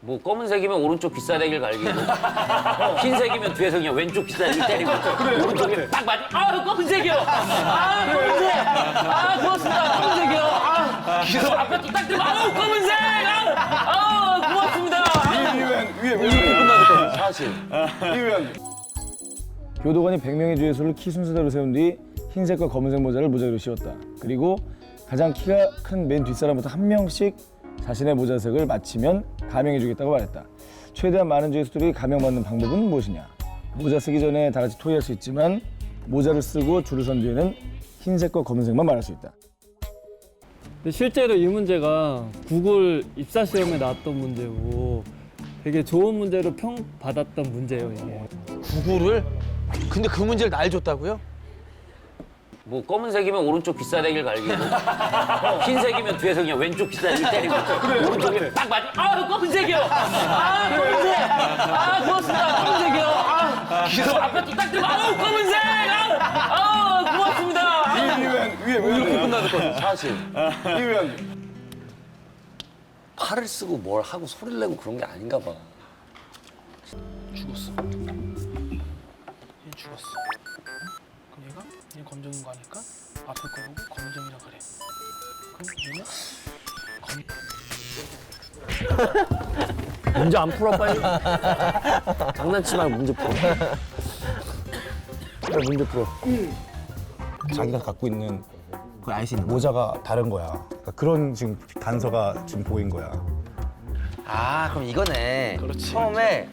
뭐 검은색이면 오른쪽 귀싸대기를 갈기고 흰색이면 뒤에서 그냥 왼쪽 귀싸대기 때리고 오른쪽에 딱 맞아. 아 검은색이요. 아 검은색. 아 고맙습니다. 검은색이요. 아 앞에 또 딱 들고 아우 검은색. 아 고맙습니다. 위에 이렇게 끝나는 거 사실. 위에 교도관이 100명의 주의 수를 키 순서대로 세운 뒤 흰색과 검은색 모자를 무작위로 씌웠다. 그리고 가장 키가 큰 맨 뒷사람부터 한 명씩 자신의 모자색을 맞히면 감형해주겠다고 말했다. 최대한 많은 죄수들이 감형받는 방법은 무엇이냐? 모자 쓰기 전에 다 같이 토의할 수 있지만 모자를 쓰고 줄을 선 뒤에는 흰색과 검은색만 말할 수 있다. 근데 실제로 이 문제가 구글 입사 시험에 나왔던 문제고 되게 좋은 문제로 평받았던 문제예요, 이게. 구구를? 근데 그 문제를 날 줬다고요? 뭐 검은색이면 오른쪽 귀싸대기를 갈기고 흰색이면 뒤에서 그냥 왼쪽 귀싸대기 때리고 오른쪽에 딱 맞아. 아 검은색이요. 아 검은색. 아 고맙습니다. 검은색이요. 앞에 또 딱 들고 아우 검은색. 고맙습니다. 위에 이렇게 끝나는 거 사실 위에 팔을 쓰고 뭘 하고 소리를 내고 그런 게 아닌가 봐. 죽었어. 얘 죽었어. 그럼 얘 검정인 거 아닐까? 앞에 거 보고 검정이라 그래. 그럼 얘는 문제 안 풀어 빨리. 장난치 말고 문제 풀어. 그래, 문제 풀어. 자기가 갖고 있는 그 알 수 있는 모자가 다른 거야. 그러니까 그런 지금 단서가 지금 보인 거야. 아 그럼 이거네. 그렇지. 처음에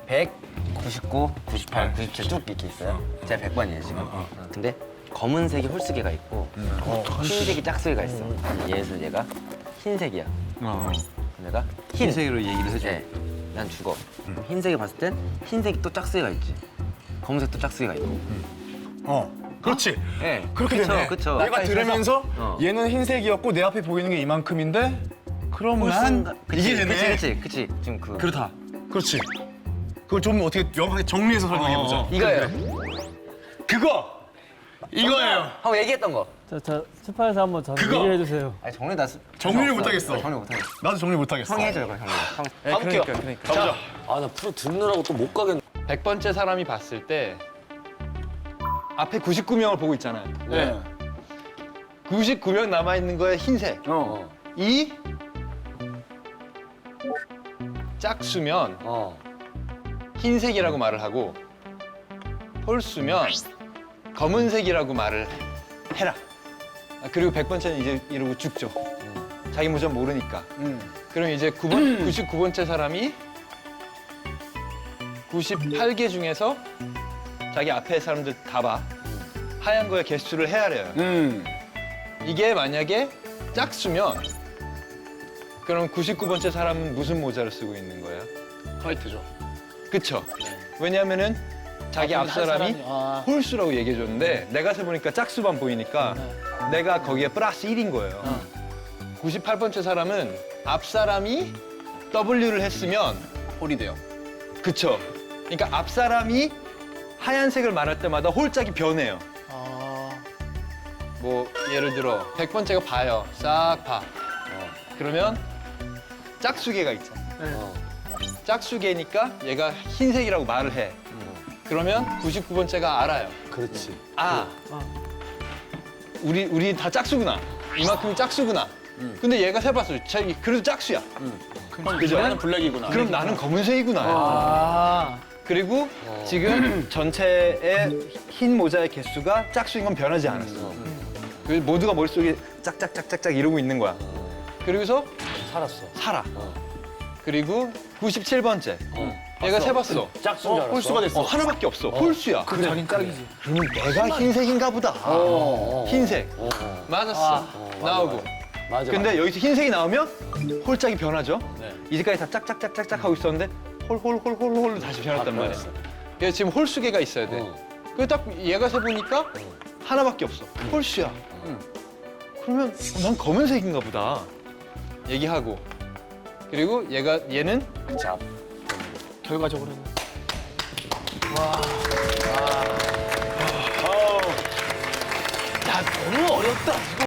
199, 98, 97 쭉 이렇게 있어요. 제가 100번이에요 지금. 근데 검은색이 홀수개가 있고 흰색이 짝수개가 있어. 얘에서 얘가 흰색이야. 내가 흰색으로 얘기를 해줘. 네. 난 죽어. 흰색을 봤을 땐 흰색이 또 짝수개가 있지. 검은색도 짝수개가 있고. 그렇지. 네. 그렇게 그쵸, 되네. 그쵸. 얘가 약간 들으면서 어. 얘는 흰색이었고 내 앞에 보이는 게 이만큼인데 그러면 이게 되네. 그치. 지금 그 그렇다. 그렇지. 그걸 좀 어떻게 명확하게 정리해서 설명해 보자. 이거예요. 그거 이거예요. 한번 얘기했던 거. 자, 스파에서 한번 전 그거! 얘기해 주세요. 아니 정리 다 정리를 못 하겠어. 정리 못 하겠어. 나도 정리 못 하겠어. 형이 해줘요, 형이. 그러니까. 가보자. 아 나 프로 듣느라고 또 못 가겠네. 100번째 사람이 봤을 때 앞에 99명을 보고 있잖아요. 네. 99명 남아있는 거에 흰색. 이 짝수면 흰색이라고 말을 하고 홀수면 검은색이라고 말을 해라. 그리고 100번째는 이제 이러고 죽죠. 자기 모자 모르니까. 그럼 이제 99번째 사람이 98개 중에서 자기 앞에 사람들 다 봐. 하얀 거에 개수를 헤아려요. 이게 만약에 짝수면 그럼 99번째 사람은 무슨 모자를 쓰고 있는 거예요? 화이트죠. 그쵸? 왜냐면은 자기 앞 사람이 홀수라고 얘기해 줬는데 내가 세보니까 짝수만 보이니까 내가 거기에 플러스 1인 거예요. 98번째 사람은 앞 사람이 W를 했으면 홀이 돼요. 그쵸? 그러니까 앞 사람이 하얀색을 말할 때마다 홀짝이 변해요. 뭐 예를 들어 100번째가 봐요. 싹 봐. 그러면 짝수개가 있잖아. 짝수개니까 얘가 흰색이라고 말을 해. 그러면 99번째가 알아요. 그렇지. 우리 다 짝수구나. 이만큼이 짝수구나. 근데 얘가 세봤어. 그래도 짝수야. 그죠? 나는 블랙이구나. 그럼 나는 검은색이구나. 그리고 지금 전체의 흰 모자의 개수가 짝수인 건 변하지 않았어. 그래서 모두가 머릿속에 짝짝짝짝짝 이러고 있는 거야. 그리고서 살아. 그리고 97번째. 얘가 세봤어. 짝수인 줄 알았어. 홀수가 됐어. 하나밖에 없어. 홀수야. 그럼 자긴 짝이지. 그러면 내가 흰색인가 보다. 흰색. 맞았어. 나오고. 맞아. 근데 여기서 흰색이 나오면 홀짝이 변하죠. 이제까지 다 짝짝짝짝짝 하고 있었는데 홀홀홀홀홀로 다시 변했단 말이야. 그래서 지금 홀수개가 있어야 돼. 그래서 딱 얘가 세보니까 하나밖에 없어. 홀수야. 그러면 난 검은색인가 보다. 얘기하고. 그리고 얘는 결과적으로는. 야 너무 어렵다.